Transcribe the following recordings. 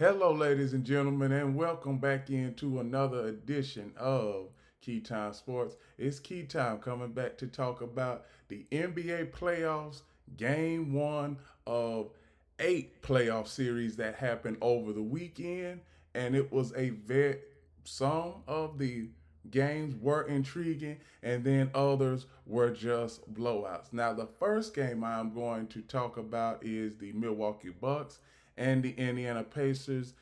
Hello, ladies and gentlemen, and welcome back into another edition of Key Time Sports. It's Key Time coming back to talk about the NBA playoffs, game one of eight playoff series that happened over the weekend. And it was some of the games were intriguing, and then others were just blowouts. Now, the first game I'm going to talk about is the Milwaukee Bucks and the Indiana Pacers.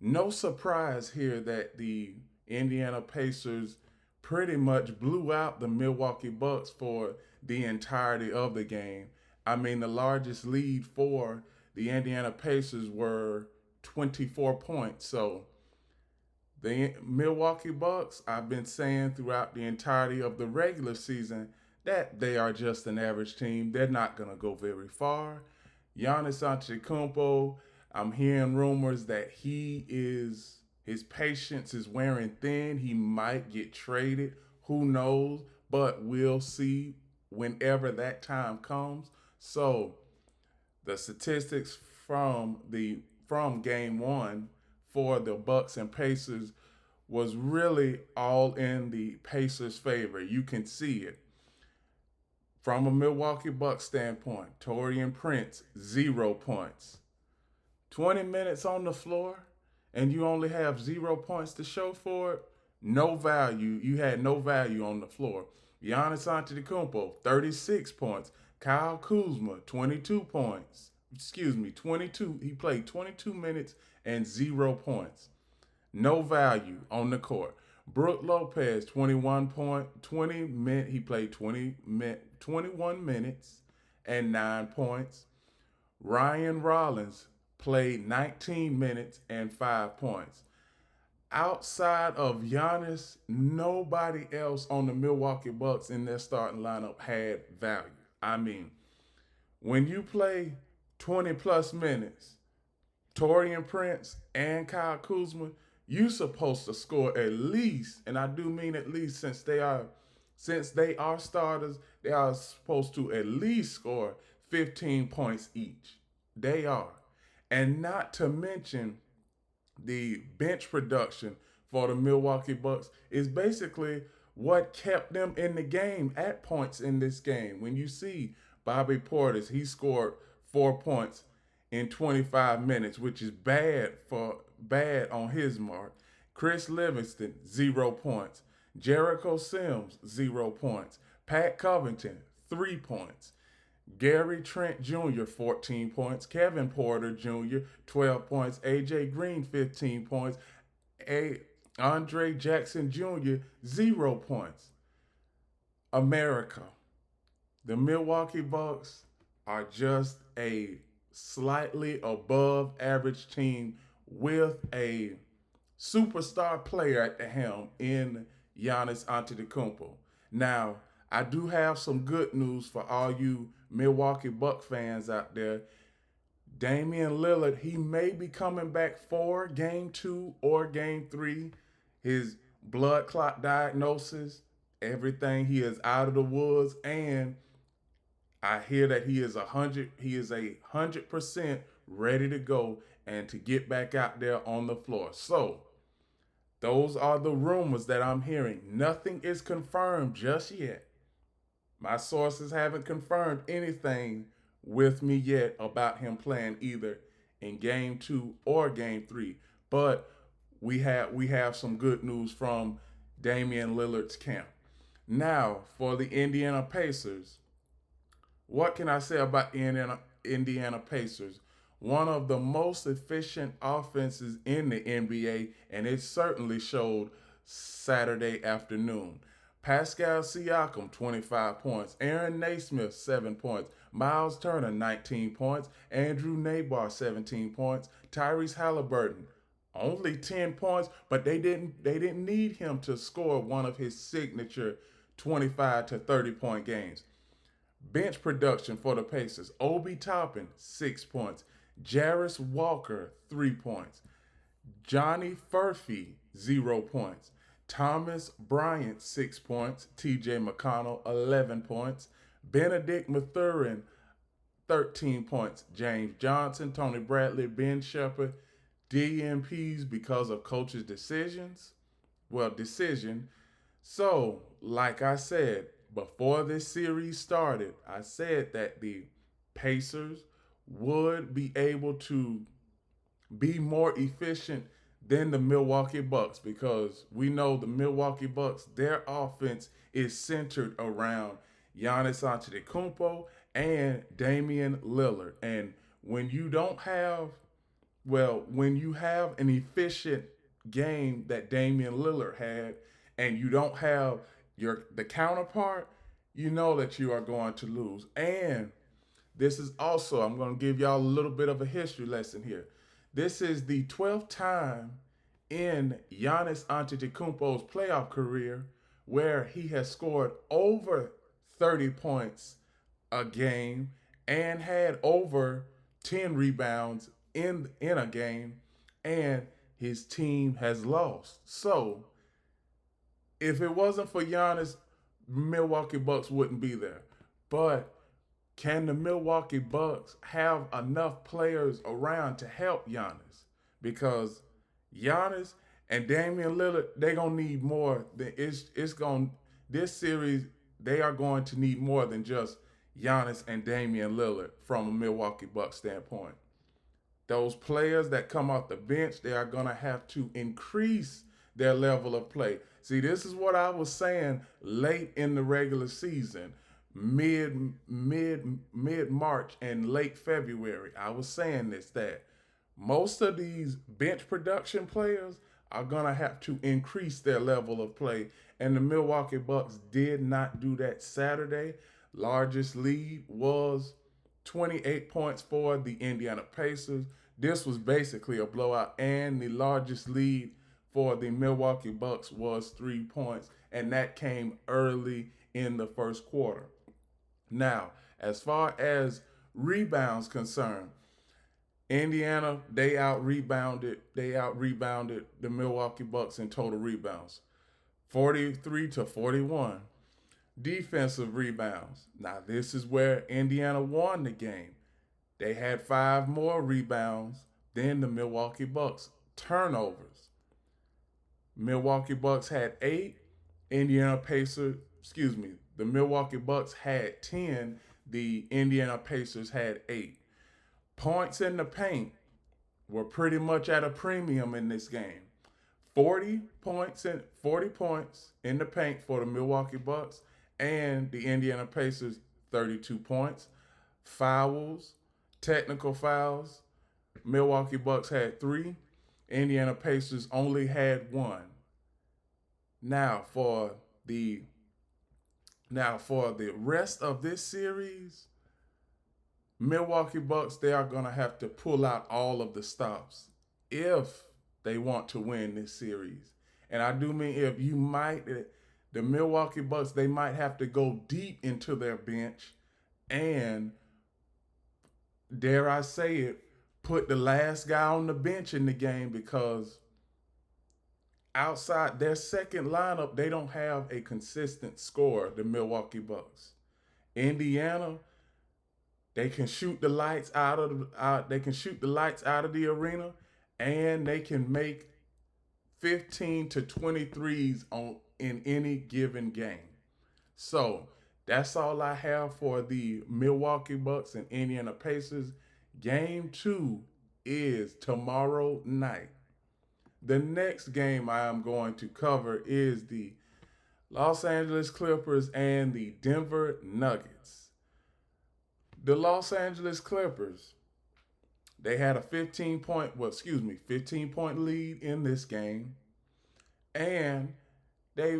No surprise here that the Indiana Pacers pretty much blew out the Milwaukee Bucks for the entirety of the game. I mean, the largest lead for the Indiana Pacers were 24 points. So the Milwaukee Bucks, I've been saying throughout the entirety of the regular season that they are just an average team. They're not going to go very far. Giannis Antetokounmpo, I'm hearing rumors that his patience is wearing thin. He might get traded. Who knows? But we'll see whenever that time comes. So the statistics from game one for the Bucks and Pacers was really all in the Pacers' favor. You can see it. From a Milwaukee Bucks standpoint, Taurean Prince, 0 points. 20 minutes on the floor, and you only have 0 points to show for it. No value. You had no value on the floor. Giannis Antetokounmpo, 36 points. Kyle Kuzma, 22 points. 22. He played 22 minutes and 0 points. No value on the court. Brook Lopez, 21 point, 20 minutes. He played 21 minutes and 9 points. Ryan Rollins played 19 minutes and 5 points. Outside of Giannis, nobody else on the Milwaukee Bucks in their starting lineup had value. I mean, when you play 20 plus minutes, Torian Prince and Kyle Kuzma, you supposed to score at least, and I do mean at least since they are starters, they are supposed to at least score 15 points each. They are. And not to mention the bench production for the Milwaukee Bucks is basically what kept them in the game at points in this game. When you see Bobby Portis, he scored 4 points in 25 minutes, which is bad on his mark. Chris Livingston, 0 points. Jericho Sims, 0 points. Pat Covington, 3 points. Gary Trent Jr., 14 points. Kevin Porter Jr., 12 points. AJ Green, 15 points. Andre Jackson Jr., 0 points. America. The Milwaukee Bucks are just a slightly above average team with a superstar player at the helm in Giannis Antetokounmpo. Now, I do have some good news for all you Milwaukee Buck fans out there. Damian Lillard, he may be coming back for game two or game three. His blood clot diagnosis, everything, he is out of the woods, and I hear that he is 100% ready to go and to get back out there on the floor. So those are the rumors that I'm hearing. Nothing is confirmed just yet. My sources haven't confirmed anything with me yet about him playing either in game two or game three. But we have some good news from Damian Lillard's camp. Now for the Indiana Pacers. What can I say about the Indiana Pacers? One of the most efficient offenses in the NBA, and it certainly showed Saturday afternoon. Pascal Siakam, 25 points. Aaron Naismith, 7 points. Miles Turner, 19 points. Andrew Nabar, 17 points. Tyrese Halliburton, only 10 points, but they didn't need him to score one of his signature 25 to 30 point games. Bench production for the Pacers. Obi Toppin, 6 points. Jarris Walker, 3 points. Johnny Furphy, 0 points. Thomas Bryant, 6 points. TJ McConnell, 11 points. Benedict Mathurin, 13 points. James Johnson, Tony Bradley, Ben Shepard, DNPs because of coaches' decisions. Well, decision. So, like I said, before this series started, I said that the Pacers would be able to be more efficient than the Milwaukee Bucks because we know the Milwaukee Bucks, their offense is centered around Giannis Antetokounmpo and Damian Lillard. And when you don't have, when you have an efficient game that Damian Lillard had, and you don't have the counterpart, you know that you are going to lose. And this is also, I'm going to give y'all a little bit of a history lesson here. This is the 12th time in Giannis Antetokounmpo's playoff career where he has scored over 30 points a game and had over 10 rebounds in a game, and his team has lost. So, if it wasn't for Giannis, Milwaukee Bucks wouldn't be there. But can the Milwaukee Bucks have enough players around to help Giannis? Because Giannis and Damian Lillard, they're gonna need more than it's going this series, they are going to need more than just Giannis and Damian Lillard from a Milwaukee Bucks standpoint. Those players that come off the bench, they are gonna have to increase their level of play. See, this is what I was saying late in the regular season, mid March and late February. I was saying this, that most of these bench production players are gonna have to increase their level of play, and the Milwaukee Bucks did not do that Saturday. Largest lead was 28 points for the Indiana Pacers. This was basically a blowout, and the largest lead for the Milwaukee Bucks was 3 points, and that came early in the first quarter. Now, as far as rebounds concerned, Indiana, they out rebounded the Milwaukee Bucks in total rebounds, 43-41. Defensive rebounds. Now, this is where Indiana won the game. They had 5 more rebounds than the Milwaukee Bucks. Turnovers. Milwaukee Bucks had 8. Indiana Pacers, excuse me, the Milwaukee Bucks had 10. The Indiana Pacers had 8. Points in the paint were pretty much at a premium in this game. 40 points in the paint for the Milwaukee Bucks, and the Indiana Pacers 32 points. Fouls, technical fouls, Milwaukee Bucks had 3. Indiana Pacers only had 1. Now for the rest of this series, Milwaukee Bucks, they are going to have to pull out all of the stops if they want to win this series. And I do mean if you might, the Milwaukee Bucks, they might have to go deep into their bench and, dare I say it, put the last guy on the bench in the game because outside their second lineup, they don't have a consistent scorer, the Milwaukee Bucks. Indiana, they can shoot the lights out of the arena, and they can make 15 to 23s in any given game. So that's all I have for the Milwaukee Bucks and Indiana Pacers. Game 2 is tomorrow night. The next game I am going to cover is the Los Angeles Clippers and the Denver Nuggets. The Los Angeles Clippers, they had a 15-point lead in this game, and they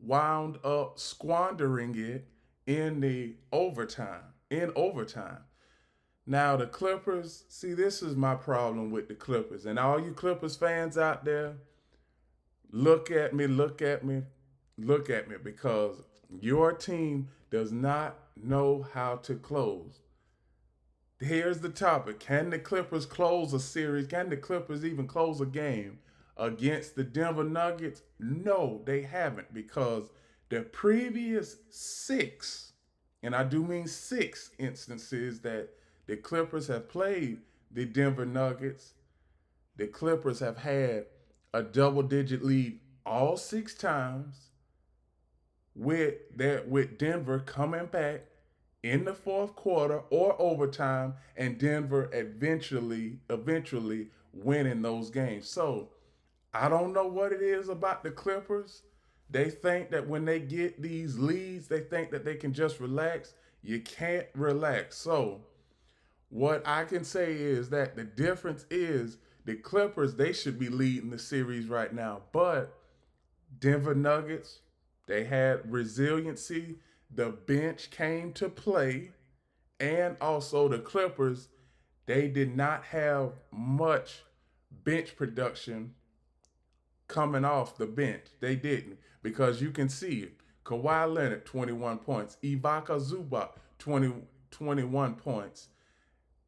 wound up squandering it in overtime. Now the Clippers, see, this is my problem with the Clippers, and all you Clippers fans out there, look at me, because your team does not know how to close. Here's the topic. Can the Clippers close a series? Can the Clippers even close a game against the Denver Nuggets? No, they haven't, because the previous 6, and I do mean 6 instances that the Clippers have played the Denver Nuggets, the Clippers have had a double-digit lead all 6 times with Denver coming back in the fourth quarter or overtime, and Denver eventually winning those games. So I don't know what it is about the Clippers. They think that when they get these leads, they think that they can just relax. You can't relax. So what I can say is that the difference is the Clippers, they should be leading the series right now. But Denver Nuggets, they had resiliency. The bench came to play. And also the Clippers, they did not have much bench production coming off the bench. They didn't, because you can see it. Kawhi Leonard, 21 points. Ibaka Zubac, 21 points.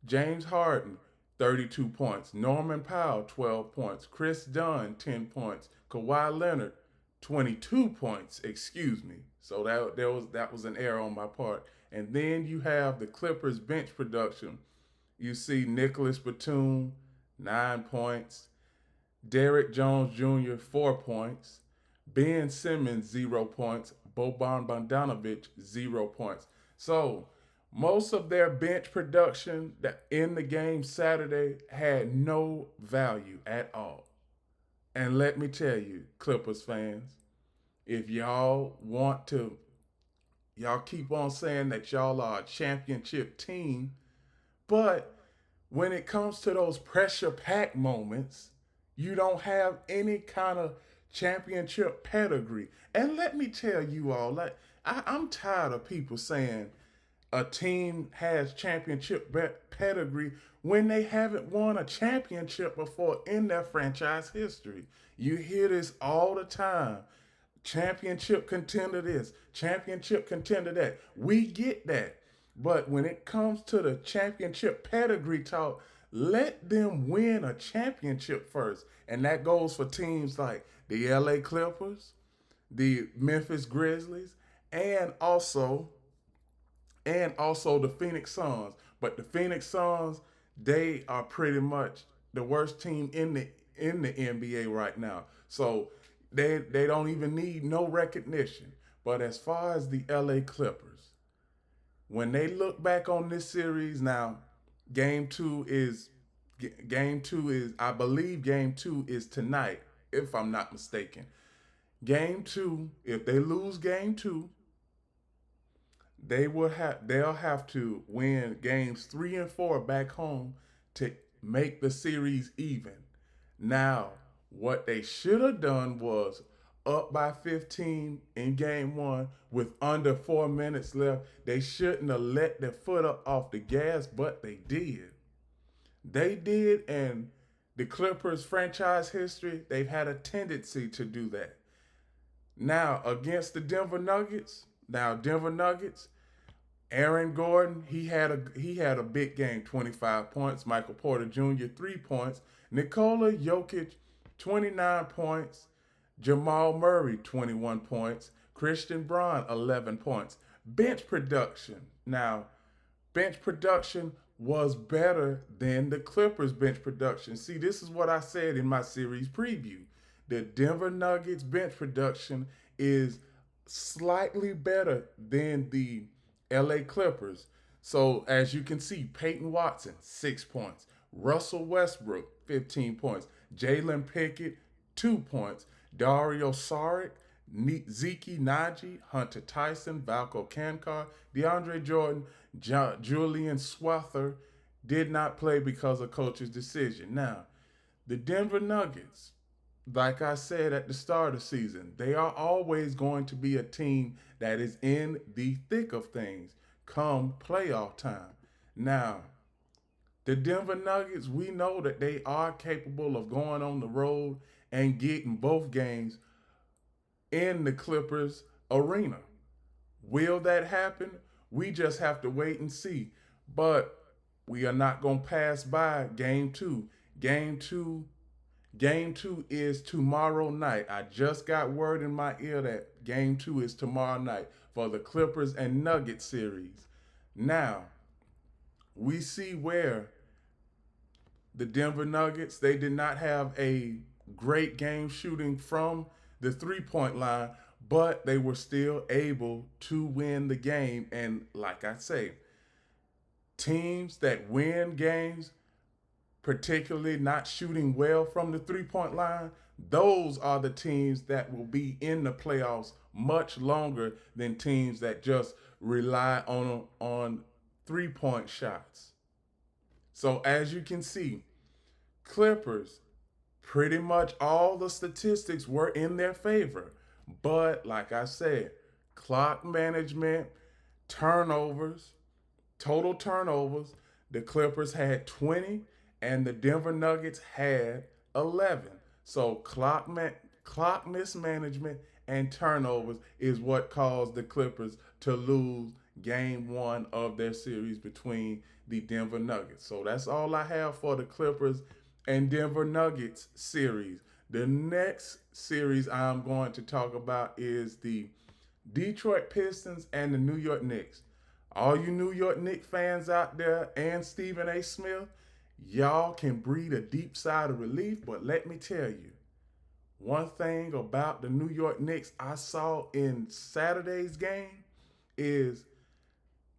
James Harden, 32 points. Norman Powell, 12 points. Chris Dunn, 10 points. Kawhi Leonard, 22 points. Excuse me. So that was an error on my part. And then you have the Clippers bench production. You see Nicholas Batum, 9 points. Derrick Jones Jr., 4 points. Ben Simmons, 0 points. Boban Bogdanovic, 0 points. So most of their bench production that in the game Saturday had no value at all. And let me tell you, Clippers fans, if y'all keep on saying that y'all are a championship team, but when it comes to those pressure pack moments, you don't have any kind of championship pedigree. And let me tell you all, like I'm tired of people saying a team has championship pedigree when they haven't won a championship before in their franchise history. You hear this all the time. Championship contender this, championship contender that. We get that. But when it comes to the championship pedigree talk, let them win a championship first. And that goes for teams like the LA Clippers, the Memphis Grizzlies, and also the Phoenix Suns. But the Phoenix Suns, they are pretty much the worst team in the NBA right now. So they don't even need no recognition. But as far as the LA Clippers, when they look back on this series now, game 2 is I believe game 2 is tonight, if I'm not mistaken. Game 2, if they lose game 2, they'll have to win games 3 and 4 back home to make the series even. Now, what they should have done was up by 15 in game 1 with under 4 minutes left. They shouldn't have let their foot up off the gas, but they did. They did, and the Clippers franchise history, they've had a tendency to do that. Now, against the Denver Nuggets, Aaron Gordon, he had a big game, 25 points. Michael Porter Jr., 3 points. Nikola Jokic, 29 points. Jamal Murray, 21 points. Christian Braun, 11 points. Bench production. Now, bench production was better than the Clippers bench production. See, this is what I said in my series preview. The Denver Nuggets bench production is slightly better than the LA Clippers. So as you can see, Peyton Watson, 6 points. Russell Westbrook, 15 points. Jalen Pickett, 2 points. Dario Saric, Zeke Naji, Hunter Tyson, Valko Kankar, DeAndre Jordan, Julian Swather did not play because of coach's decision. Now, the Denver Nuggets, like I said at the start of the season, they are always going to be a team that is in the thick of things come playoff time. Now, the Denver Nuggets, we know that they are capable of going on the road and getting both games in the Clippers arena. Will that happen? We just have to wait and see. But we are not going to pass by game 2. Game two is tomorrow night. I just got word in my ear that game 2 is tomorrow night for the Clippers and Nuggets series. Now, we see where the Denver Nuggets, they did not have a great game shooting from the 3-point line, but they were still able to win the game. And like I say, teams that win games, particularly not shooting well from the 3-point line, those are the teams that will be in the playoffs much longer than teams that just rely on 3-point shots. So as you can see, Clippers, pretty much all the statistics were in their favor. But like I said, clock management, turnovers, total turnovers, the Clippers had 20 and the Denver Nuggets had 11. So clock mismanagement and turnovers is what caused the Clippers to lose game 1 of their series between the Denver Nuggets. So that's all I have for the Clippers and Denver Nuggets series. The next series I'm going to talk about is the Detroit Pistons and the New York Knicks. All you New York Knicks fans out there and Stephen A. Smith, y'all can breathe a deep sigh of relief, but let me tell you, one thing about the New York Knicks I saw in Saturday's game is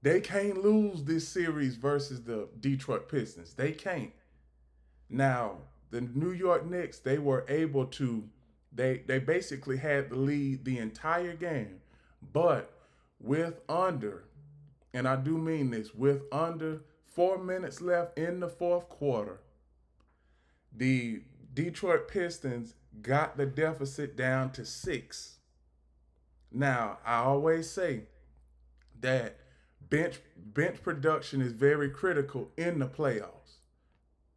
they can't lose this series versus the Detroit Pistons. They can't. Now, the New York Knicks, they were able to, they basically had the lead the entire game, but with under, and I do mean this, with under 4 minutes left in the fourth quarter, the Detroit Pistons got the deficit down to 6. Now, I always say that bench production is very critical in the playoffs.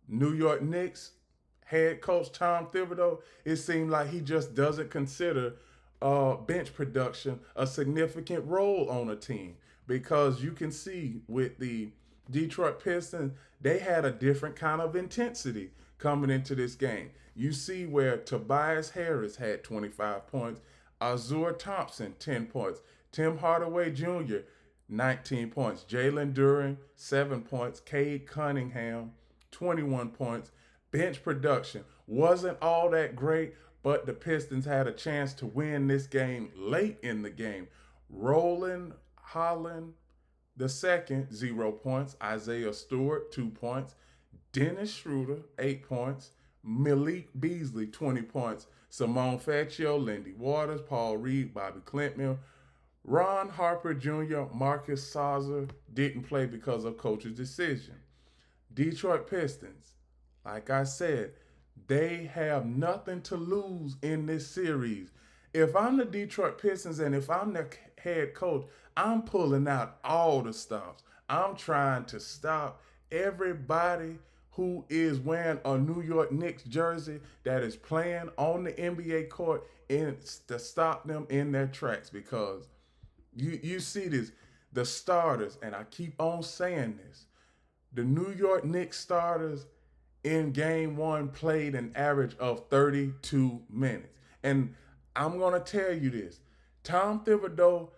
New York Knicks head coach Tom Thibodeau, it seemed like he just doesn't consider bench production a significant role on a team, because you can see with the Detroit Pistons, they had a different kind of intensity coming into this game. You see where Tobias Harris had 25 points, Azur Thompson 10 points, Tim Hardaway Jr. 19 points, Jalen Duren 7 points, Cade Cunningham 21 points. Bench production wasn't all that great, but the Pistons had a chance to win this game late in the game. Roland Holland the second, 0 points. Isaiah Stewart, 2 points. Dennis Schroeder, 8 points. Malik Beasley, 20 points. Simone Faccio, Lindy Waters, Paul Reed, Bobby Clintmill. Ron Harper Jr., Marcus Sauzer didn't play because of coach's decision. Detroit Pistons, like I said, they have nothing to lose in this series. If I'm the Detroit Pistons and if I'm the head coach, I'm pulling out all the stops. I'm trying to stop everybody who is wearing a New York Knicks jersey that is playing on the NBA court and to stop them in their tracks, because you see this, the starters, and I keep on saying this, the New York Knicks starters in game 1 played an average of 32 minutes. And I'm going to tell you this. Tom Thibodeau,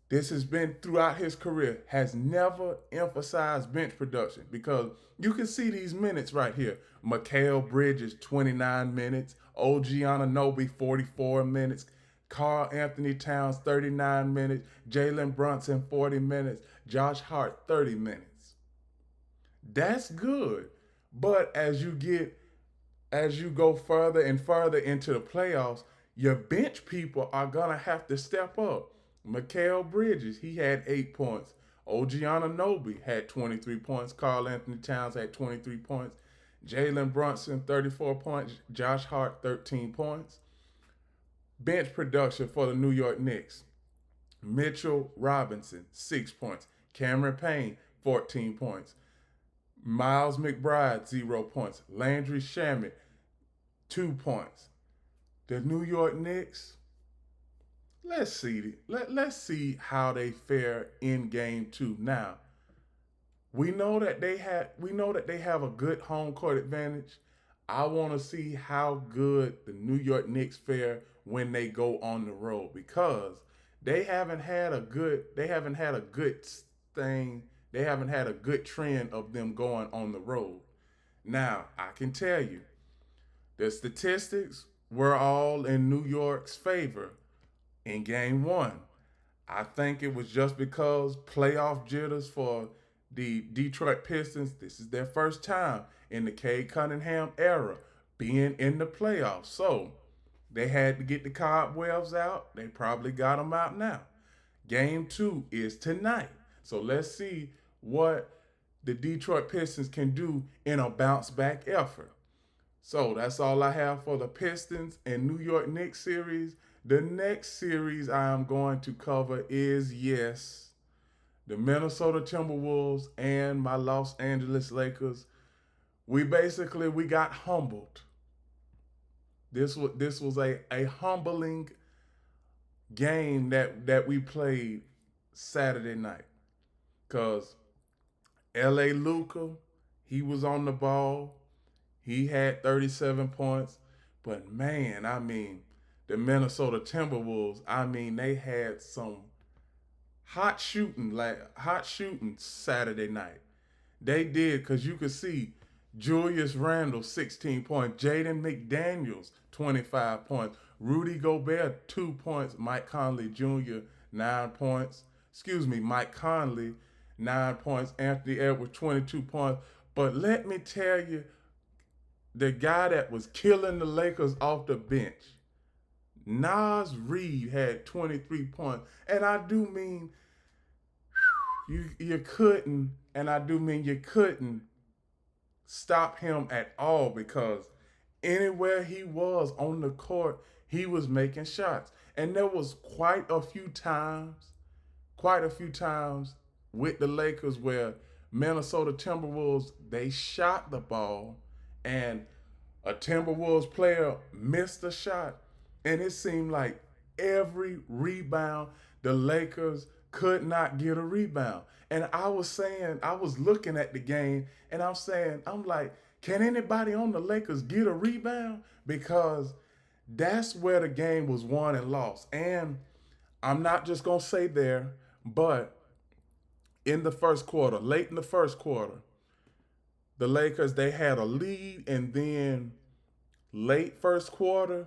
this has been throughout his career, has never emphasized bench production, because you can see these minutes right here. Mikal Bridges, 29 minutes. OG Anunoby, 44 minutes. Karl Anthony Towns, 39 minutes. Jalen Brunson, 40 minutes. Josh Hart, 30 minutes. That's good. But as you go further and further into the playoffs, your bench people are gonna have to step up. Mikal Bridges, he had 8 points. OG Anunoby had 23 points. Karl Anthony Towns had 23 points. Jalen Brunson, 34 points. Josh Hart, 13 points. Bench production for the New York Knicks. Mitchell Robinson, 6 points. Cameron Payne, 14 points. Miles McBride, 0 points. Landry Shamet, 2 points. The New York Knicks, let's see how they fare in game 2. Now, we know that they have a good home court advantage. I want to see how good the New York Knicks fare when they go on the road, because they haven't had a good thing. They haven't had a good trend of them going on the road. Now, I can tell you, the statistics were all in New York's favor in game one. I think it was just because playoff jitters for the Detroit Pistons. This is their first time in the Cade Cunningham era being in the playoffs. So they had to get the cobwebs out. They probably got them out now. Game two is tonight. So let's see what the Detroit Pistons can do in a bounce back effort. So that's all I have for the Pistons and New York Knicks series. The next series I am going to cover is, yes, the Minnesota Timberwolves and my Los Angeles Lakers. We got humbled. This was a humbling game that we played Saturday night. Cause LA Luca, he was on the ball. He had 37 points. But man, I mean, the Minnesota Timberwolves, I mean, they had some hot shooting Saturday night. They did, because you could see Julius Randle, 16 points, Jaden McDaniels, 25 points, Rudy Gobert, 2 points, Mike Conley Jr., 9 points. Excuse me, Mike Conley, 9 points, Anthony Edwards, 22 points. But let me tell you, the guy that was killing the Lakers off the bench, Nas Reed, had 23 points. And I do mean you couldn't, and I do mean you couldn't stop him at all, because anywhere he was on the court, he was making shots. And there was quite a few times with the Lakers where Minnesota Timberwolves, they shot the ball and a Timberwolves player missed a shot, and it seemed like every rebound the Lakers could not get a rebound. And I was looking at the game, and I'm like, can anybody on the Lakers get a rebound? Because that's where the game was won and lost. And I'm not just gonna say there, but in the first quarter, late in the first quarter, the Lakers, they had a lead, and then late first quarter,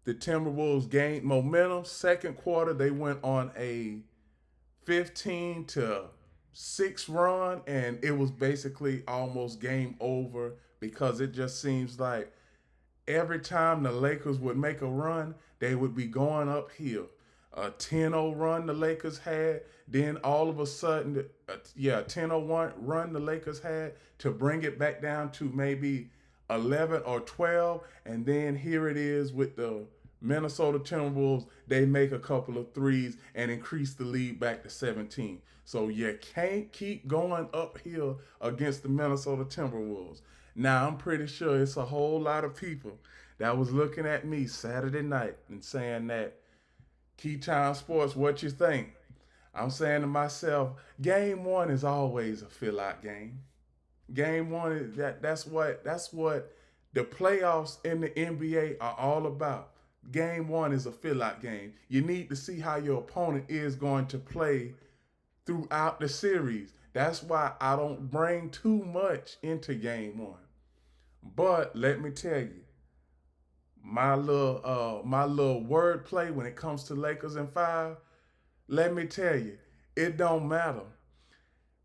the Timberwolves gained momentum. Second quarter, they went on a 15-6 run, and it was basically almost game over, because it just seems like every time the Lakers would make a run, they would be going uphill. A 10-0 run the Lakers had, then all of a sudden, 10-0 run the Lakers had, to bring it back down to maybe 11 or 12, and then here it is with the Minnesota Timberwolves. They make a couple of threes and increase the lead back to 17. So you can't keep going uphill against the Minnesota Timberwolves. Now, I'm pretty sure it's a whole lot of people that was looking at me Saturday night and saying that, Key Time Sports, what you think? I'm saying to myself, game one is always a fill out game. Game one is that's what the playoffs in the NBA are all about. Game one is a fill out game. You need to see how your opponent is going to play throughout the series. That's why I don't bring too much into game one. But let me tell you, my little wordplay when it comes to Lakers in five, let me tell you, it don't matter.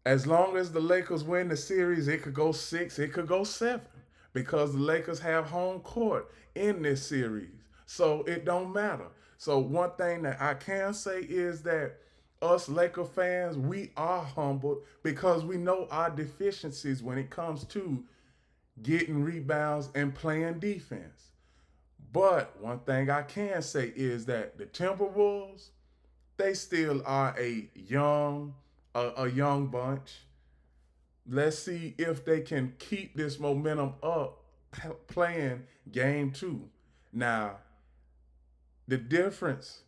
As long as the Lakers win the series, it could go six, it could go seven, because the Lakers have home court in this series. So it don't matter. So one thing that I can say is that us Laker fans, we are humbled, because we know our deficiencies when it comes to getting rebounds and playing defense. But one thing I can say is that the Timberwolves, they still are a young bunch. Let's see if they can keep this momentum up playing game two. Now, the difference,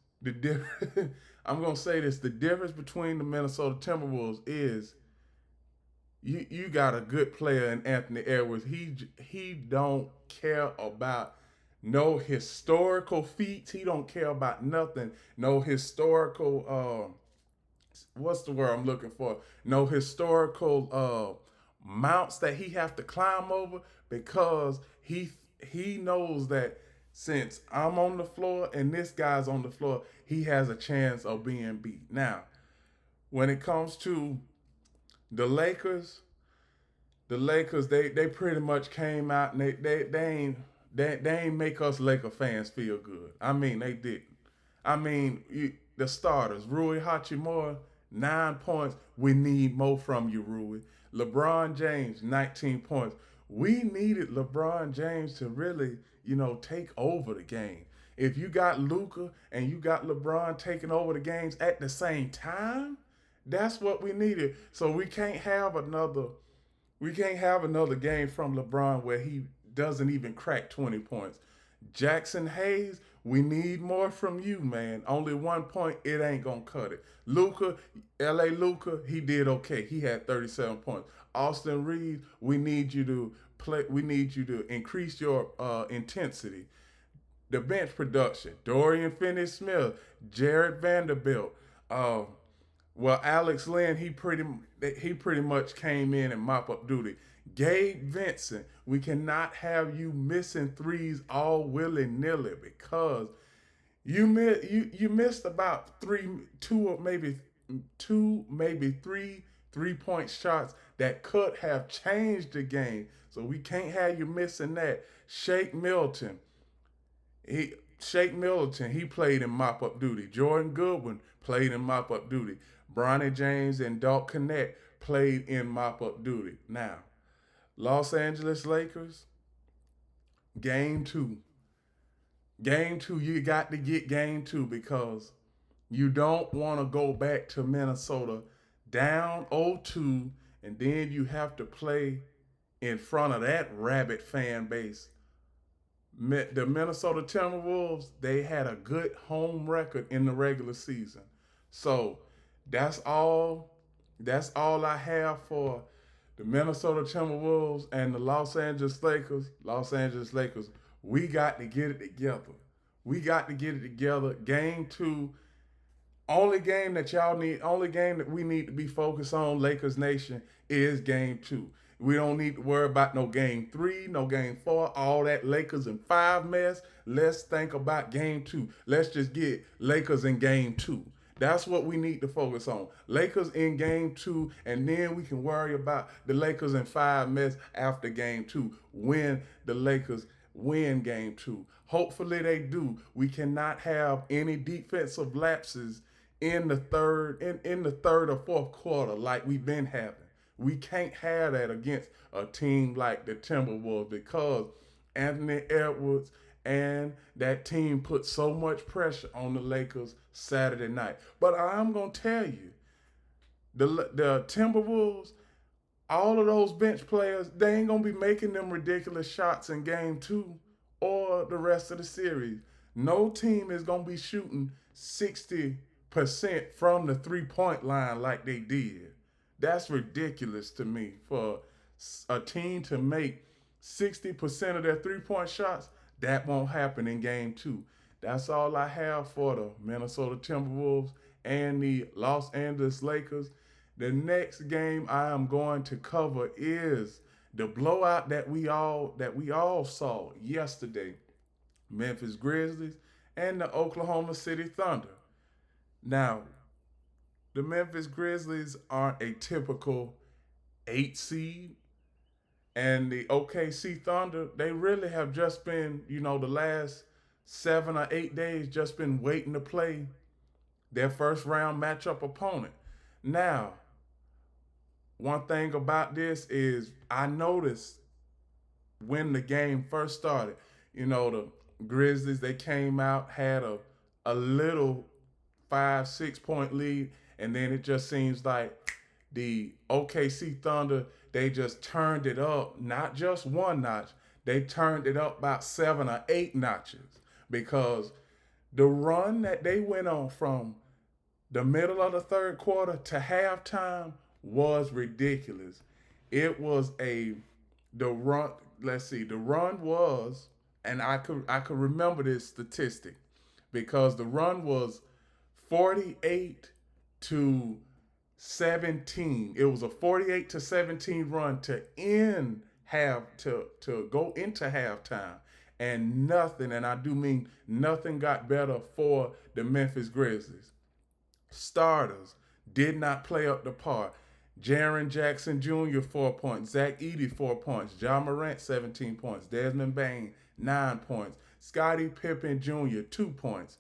I'm gonna say this: the difference between the Minnesota Timberwolves is you got a good player in Anthony Edwards. He don't care about no historical feats. He don't care about nothing. No historical what's the word I'm looking for? No historical mounts that he have to climb over because he knows that since I'm on the floor and this guy's on the floor, he has a chance of being beat. Now, when it comes to the Lakers, they pretty much came out and they ain't make us Laker fans feel good. I mean, they didn't. I mean, the starters, Rui Hachimura, 9 points. We need more from you, Rui. LeBron James, 19 points. We needed LeBron James to really, take over the game. If you got Luka and you got LeBron taking over the games at the same time, that's what we needed. So we can't have another game from LeBron where he doesn't even crack 20 points. Jackson Hayes, we need more from you, man. Only 1 point, it ain't gonna cut it. Luka, LA Luka, he did okay. He had 37 points. Austin Reeves, we need you to play. We need you to increase your intensity. The bench production: Dorian Finney-Smith, Jared Vanderbilt. Uh, Alex Lynn, he pretty much came in and mop up duty. Gabe Vincent, we cannot have you missing threes all willy nilly because you missed about two, maybe three 3-point shots that could have changed the game. So we can't have you missing that. Shake Milton, he Shake Milton, he played in mop up duty. Jordan Goodwin played in mop up duty. Bronny James and Doc Connect played in mop up duty. Now, Los Angeles Lakers, game two. Game two, you got to get game two because you don't want to go back to Minnesota down 0-2, and then you have to play in front of that rabid fan base. The Minnesota Timberwolves, they had a good home record in the regular season. So that's all that's all I have for the Minnesota Timberwolves and the Los Angeles Lakers. Los Angeles Lakers, we got to get it together. We got to get it together. Game two, only game that we need to be focused on, Lakers Nation, is game two. We don't need to worry about no game three, no game four, all that Lakers in five mess. Let's think about game two. Let's just get Lakers in game two. That's what we need to focus on. Lakers in game two, and then we can worry about the Lakers in five mess after game two when the Lakers win game two. Hopefully they do. We cannot have any defensive lapses in the third or fourth quarter like we've been having. We can't have that against a team like the Timberwolves because Anthony Edwards and that team put so much pressure on the Lakers Saturday night. But I'm gonna tell you, the Timberwolves, all of those bench players, they ain't gonna be making them ridiculous shots in game two or the rest of the series. No team is gonna be shooting 60% from the 3-point line like they did. That's ridiculous to me for a team to make 60% of their 3-point shots. That won't happen in game two. That's all I have for the Minnesota Timberwolves and the Los Angeles Lakers. The next game I am going to cover is the blowout that we all saw yesterday. Memphis Grizzlies and the Oklahoma City Thunder. Now, the Memphis Grizzlies aren't a typical 8 seed, and the OKC Thunder, they really have just been, the last 7 or 8 days, just been waiting to play their first round matchup opponent. Now, one thing about this is I noticed when the game first started, the Grizzlies, they came out, had a little 5, 6 point lead, and then it just seems like the OKC Thunder, they just turned it up, not just one notch, they turned it up about 7 or 8 notches because the run that they went on from the middle of the third quarter to halftime was ridiculous. It was the run. Let's see, the run was, and I could remember this statistic because the run was 48 to 17. It was a 48-17 run to end to go into halftime. And nothing, and I do mean nothing, got better for the Memphis Grizzlies. Starters did not play up to par. Jaren Jackson Jr., 4 points. Zach Edey, 4 points. Ja Morant, 17 points. Desmond Bane, 9 points. Scottie Pippen Jr., 2 points.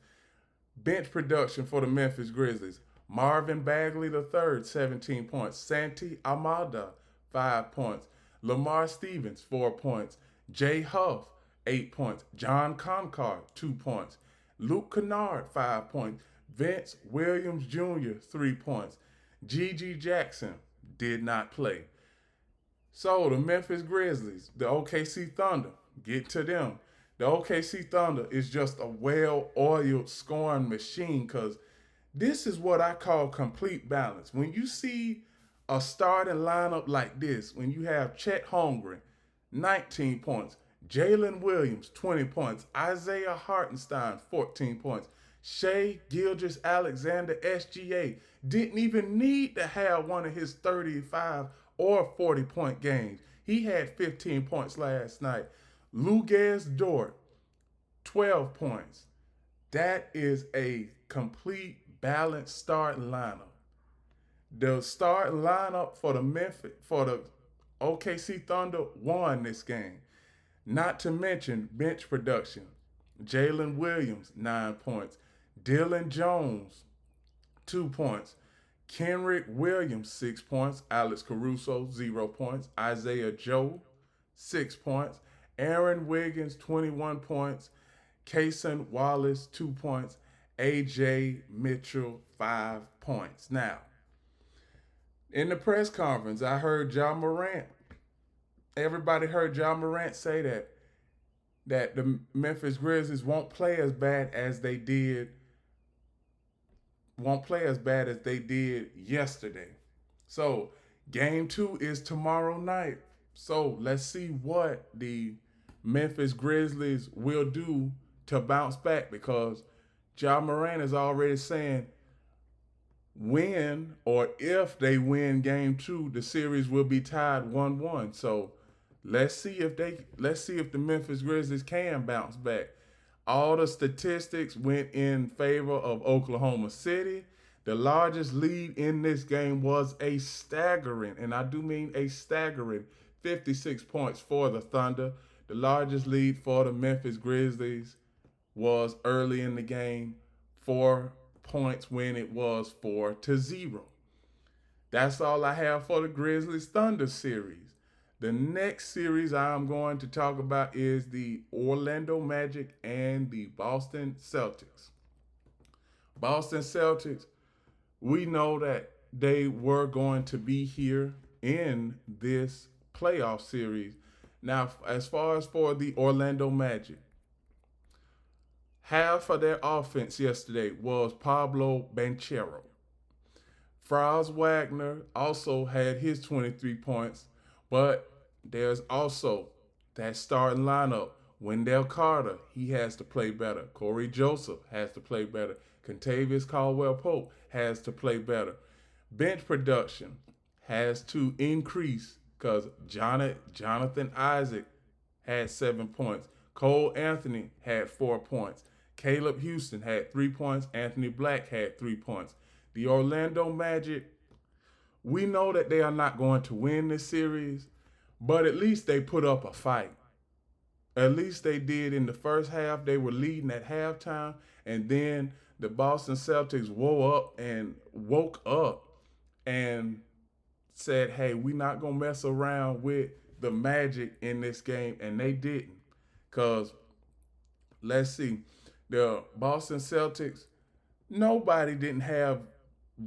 Bench production for the Memphis Grizzlies. Marvin Bagley III, 17 points. Santi Almada, 5 points. Lamar Stevens, 4 points. Jay Huff, 8 points. John Concord, 2 points. Luke Kennard, 5 points. Vince Williams Jr., 3 points. G.G. Jackson did not play. So the Memphis Grizzlies, the OKC Thunder, get to them. The OKC Thunder is just a well-oiled scoring machine because this is what I call complete balance. When you see a starting lineup like this, when you have Chet Holmgren, 19 points, Jalen Williams, 20 points, Isaiah Hartenstein, 14 points, Shai Gilgeous-Alexander, SGA, didn't even need to have one of his 35 or 40-point games. He had 15 points last night. Luguentz Dort, 12 points. That is a complete balanced starting lineup. The starting lineup for the OKC Thunder won this game. Not to mention bench production. Jalen Williams, 9 points. Dylan Jones, 2 points. Kenrich Williams, 6 points. Alex Caruso, 0 points. Isaiah Joe, 6 points. Aaron Wiggins, 21 points. Cason Wallace, 2 points. AJ Mitchell, 5 points. Now, in the press conference, I heard Ja Morant. Everybody heard Ja Morant say that the Memphis Grizzlies won't play as bad as they did yesterday. So, game 2 is tomorrow night. So, let's see what the Memphis Grizzlies will do to bounce back because Ja Morant is already saying when or if they win game 2, the series will be tied 1-1. So, let's see if the Memphis Grizzlies can bounce back. All the statistics went in favor of Oklahoma City. The largest lead in this game was a staggering, and I do mean a staggering, 56 points for the Thunder. The largest lead for the Memphis Grizzlies was early in the game, 4 points when it was 4-0. That's all I have for the Grizzlies Thunder series. The next series I'm going to talk about is the Orlando Magic and the Boston Celtics. Boston Celtics, we know that they were going to be here in this playoff series. Now, as far as for the Orlando Magic, half of their offense yesterday was Pablo Banchero. Franz Wagner also had his 23 points, but there's also that starting lineup. Wendell Carter, he has to play better. Corey Joseph has to play better. Kentavious Caldwell-Pope has to play better. Bench production has to increase because Jonathan Isaac had 7 points. Cole Anthony had 4 points. Caleb Houston had 3 points. Anthony Black had 3 points. The Orlando Magic, we know that they are not going to win this series, but at least they put up a fight. At least they did in the first half. They were leading at halftime, and then the Boston Celtics woke up and said, hey, we're not going to mess around with the Magic in this game, and they didn't. Because, let's see, the Boston Celtics, nobody didn't have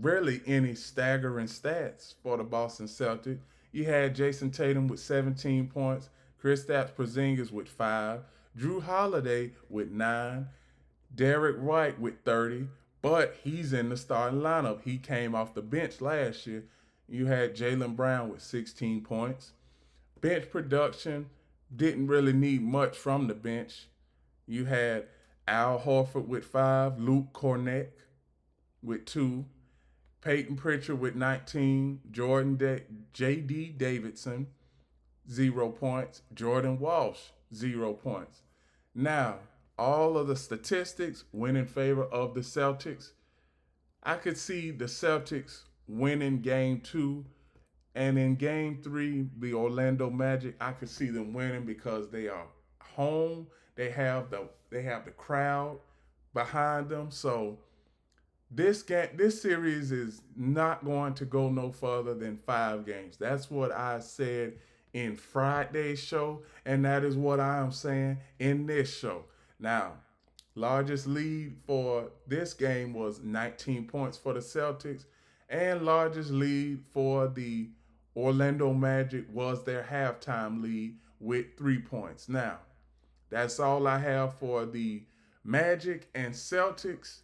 really any staggering stats for the Boston Celtics. You had Jason Tatum with 17 points, Kristaps Porzingis with 5, Drew Holiday with 9, Derek White with 30, but he's in the starting lineup. He came off the bench last year. You had Jaylen Brown with 16 points. Bench production didn't really need much from the bench. You had Al Horford with 5, Luke Kornet with 2, Peyton Pritchard with 19. J.D. Davidson, 0 points. Jordan Walsh, 0 points. Now, all of the statistics went in favor of the Celtics. I could see the Celtics winning game two. And in game three, the Orlando Magic, I could see them winning because they are home. They have the crowd behind them. So this series is not going to go no further than 5 games. That's what I said in Friday's show, and that is what I am saying in this show. Now, largest lead for this game was 19 points for the Celtics, and largest lead for the Orlando Magic was their halftime lead with 3 points. Now, that's all I have for the Magic and Celtics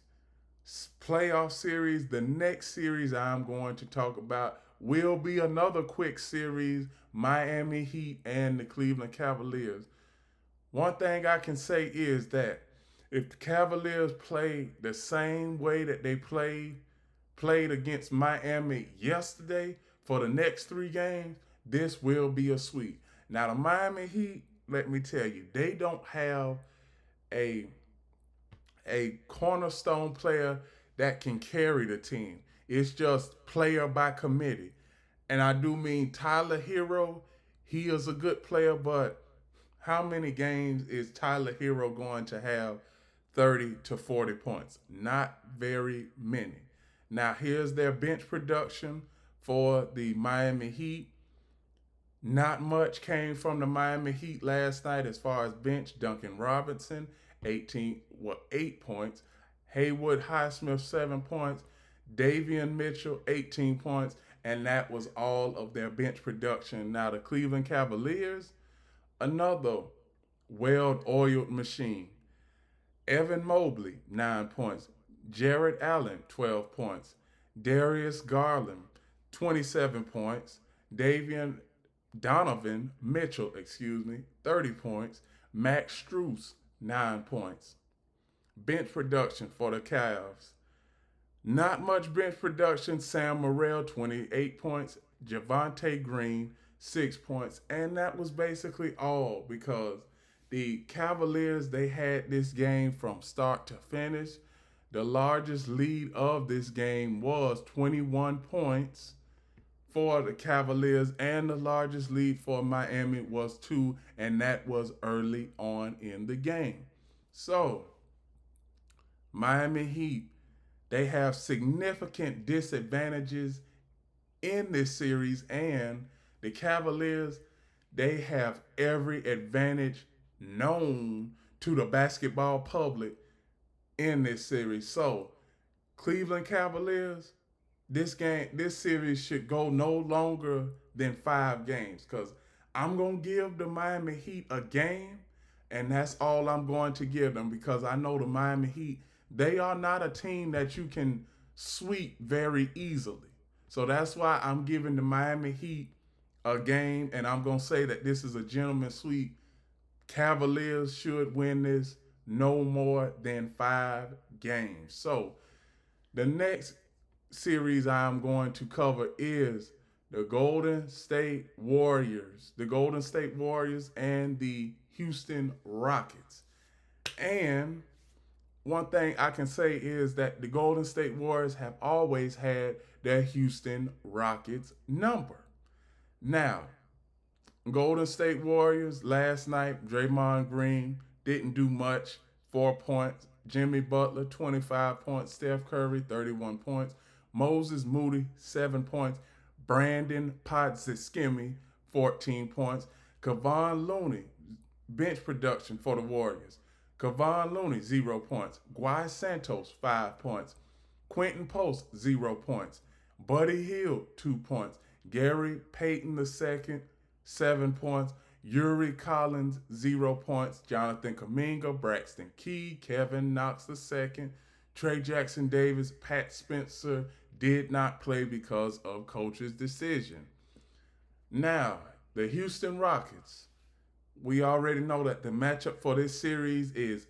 playoff series. The next series I'm going to talk about will be another quick series, Miami Heat and the Cleveland Cavaliers. One thing I can say is that if the Cavaliers play the same way that they played against Miami yesterday for the next 3 games, this will be a sweep. Now the Miami Heat, let me tell you, they don't have a a cornerstone player that can carry the team. It's just player by committee. And I do mean Tyler Hero. He is a good player, but how many games is Tyler Hero going to have 30 to 40 points? Not very many. Now, here's their bench production for the Miami Heat. Not much came from the Miami Heat last night as far as bench. Duncan Robinson, 8 points. Haywood Highsmith, 7 points. Davion Mitchell, 18 points. And that was all of their bench production. Now, the Cleveland Cavaliers, another well-oiled machine. Evan Mobley, 9 points. Jared Allen, 12 points. Darius Garland, 27 points. Donovan Mitchell, 30 points. Max Strus, 9 points. Bench production for the Cavs. Not much bench production. Sam Morrell, 28 points. Javonte Green, 6 points. And that was basically all because the Cavaliers, they had this game from start to finish. The largest lead of this game was 21 points for the Cavaliers, and the largest lead for Miami was 2, and that was early on in the game. So, Miami Heat, they have significant disadvantages in this series, and the Cavaliers, they have every advantage known to the basketball public in this series. So, Cleveland Cavaliers, this series should go no longer than 5 games because I'm going to give the Miami Heat a game, and that's all I'm going to give them because I know the Miami Heat, they are not a team that you can sweep very easily. So that's why I'm giving the Miami Heat a game, and I'm going to say that this is a gentleman's sweep. Cavaliers should win this no more than 5 games. So the next series I'm going to cover is the Golden State Warriors. The Golden State Warriors and the Houston Rockets. And one thing I can say is that the Golden State Warriors have always had their Houston Rockets number. Now, Golden State Warriors last night, Draymond Green didn't do much, 4 points. Jimmy Butler, 25 points. Steph Curry, 31 points. Moses Moody, 7 points. Brandon Podziemski, 14 points. Kevon Looney, bench production for the Warriors. Kevon Looney, 0 points. Guy Santos, 5 points. Quentin Post, 0 points. Buddy Hield, 2 points. Gary Payton II, 7 points. Yuri Collins, 0 points. Jonathan Kuminga, Braxton Key, Kevin Knox II, Trey Jackson Davis, Pat Spencer did not play because of coach's decision. Now, the Houston Rockets. We already know that the matchup for this series is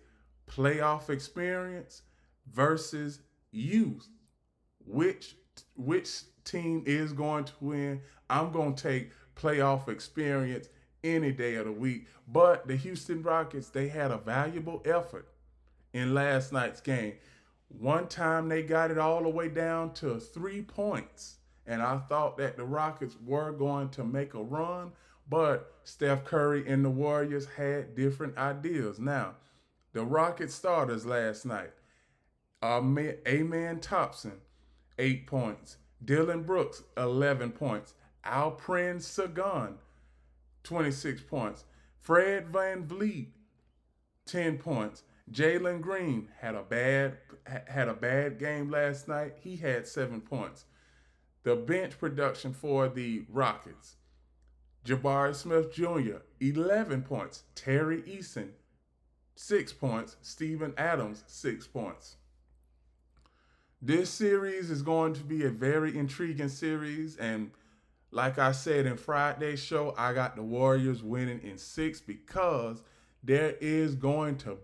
playoff experience versus youth. Which which team is going to win. I'm going to take playoff experience any day of the week. But the Houston Rockets, they had a valuable effort in last night's game. One time they got it all the way down to 3 points. And I thought that the Rockets were going to make a run, but Steph Curry and the Warriors had different ideas. Now, the Rockets starters last night, Amen Thompson, 8 points. Dylan Brooks, 11 points. Alperen Sengun, 26 points. Fred Van Vliet, 10 points. Jalen Green had a bad game last night. He had 7 points. The bench production for the Rockets: Jabari Smith Jr., 11 points. Terry Eason, 6 points. Steven Adams, 6 points. This series is going to be a very intriguing series, and like I said in Friday's show, I got the Warriors winning in 6 because there's going to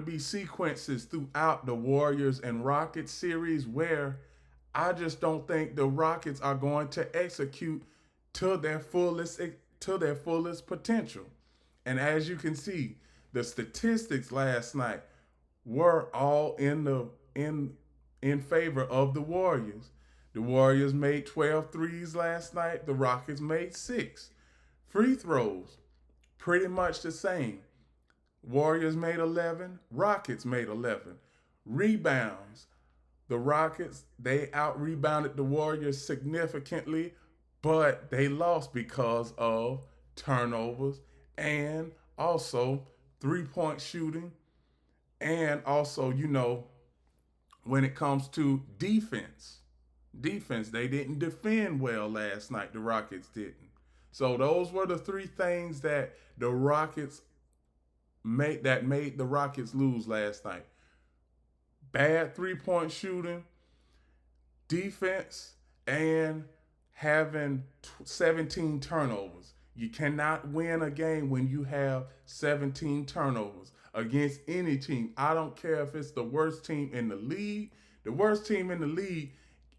be sequences throughout the Warriors and Rockets series where I just don't think the Rockets are going to execute to their fullest potential. And as you can see, the statistics last night were all in favor of the Warriors. The Warriors made 12 threes last night. The Rockets made 6. Free throws, pretty much the same. Warriors made 11. Rockets made 11. Rebounds, the Rockets, they out-rebounded the Warriors significantly, but they lost because of turnovers and also three-point shooting. And also, when it comes to defense, they didn't defend well last night. The Rockets didn't. So those were the three things that made the Rockets lose last night: bad three-point shooting, defense, and having 17 turnovers. You cannot win a game when you have 17 turnovers against any team. I don't care if it's the worst team in the league. The worst team in the league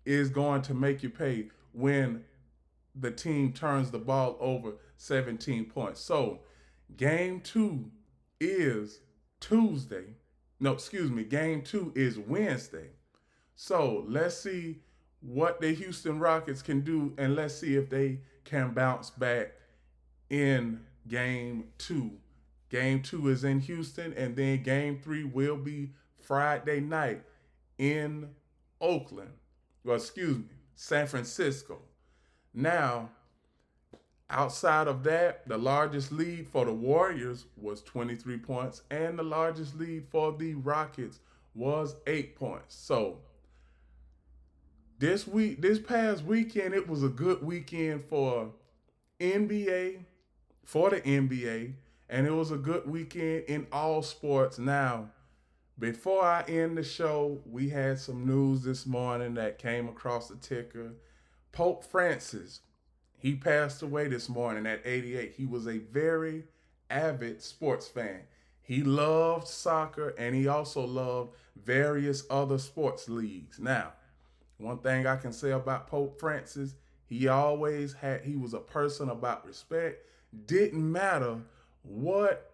is going to make you pay when the team turns the ball over 17 points. So, game 2 is Tuesday. No, excuse me. Game 2 is Wednesday. So, let's see what the Houston Rockets can do, and let's see if they can bounce back in game 2. Game 2 is in Houston, and then game 3 will be Friday night in Oakland. Well, excuse me, San Francisco. Now, outside of that, the largest lead for the Warriors was 23 points, and the largest lead for the Rockets was 8 points. So, this past weekend, it was a good weekend for NBA, and it was a good weekend in all sports. Now, before I end the show, we had some news this morning that came across the ticker. Pope Francis, he passed away this morning at 88. He was a very avid sports fan. He loved soccer, and he also loved various other sports leagues. Now, one thing I can say about Pope Francis, he was a person about respect. Didn't matter what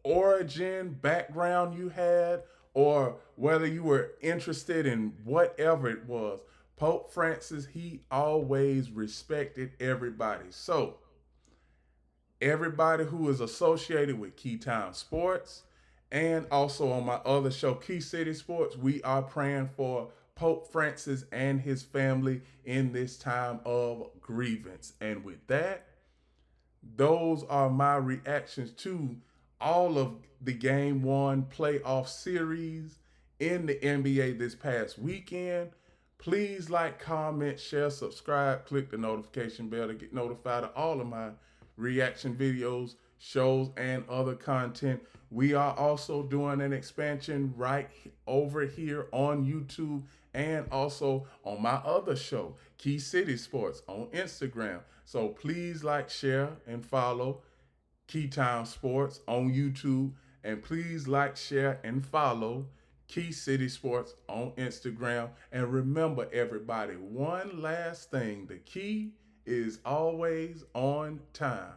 origin, background you had, or whether you were interested in whatever it was. Pope Francis, he always respected everybody. So, everybody who is associated with Key Time Sports and also on my other show, Key City Sports, we are praying for Pope Francis and his family in this time of grievance. And with that, those are my reactions to all of the Game 1 playoff series in the NBA this past weekend. Please like, comment, share, subscribe, click the notification bell to get notified of all of my reaction videos, shows, and other content. We are also doing an expansion right over here on YouTube and also on my other show, Key City Sports, on Instagram. So please like, share, and follow Key Time Sports on YouTube. And please like, share, and follow Key City Sports on Instagram. And remember, everybody, one last thing: the key is always on time.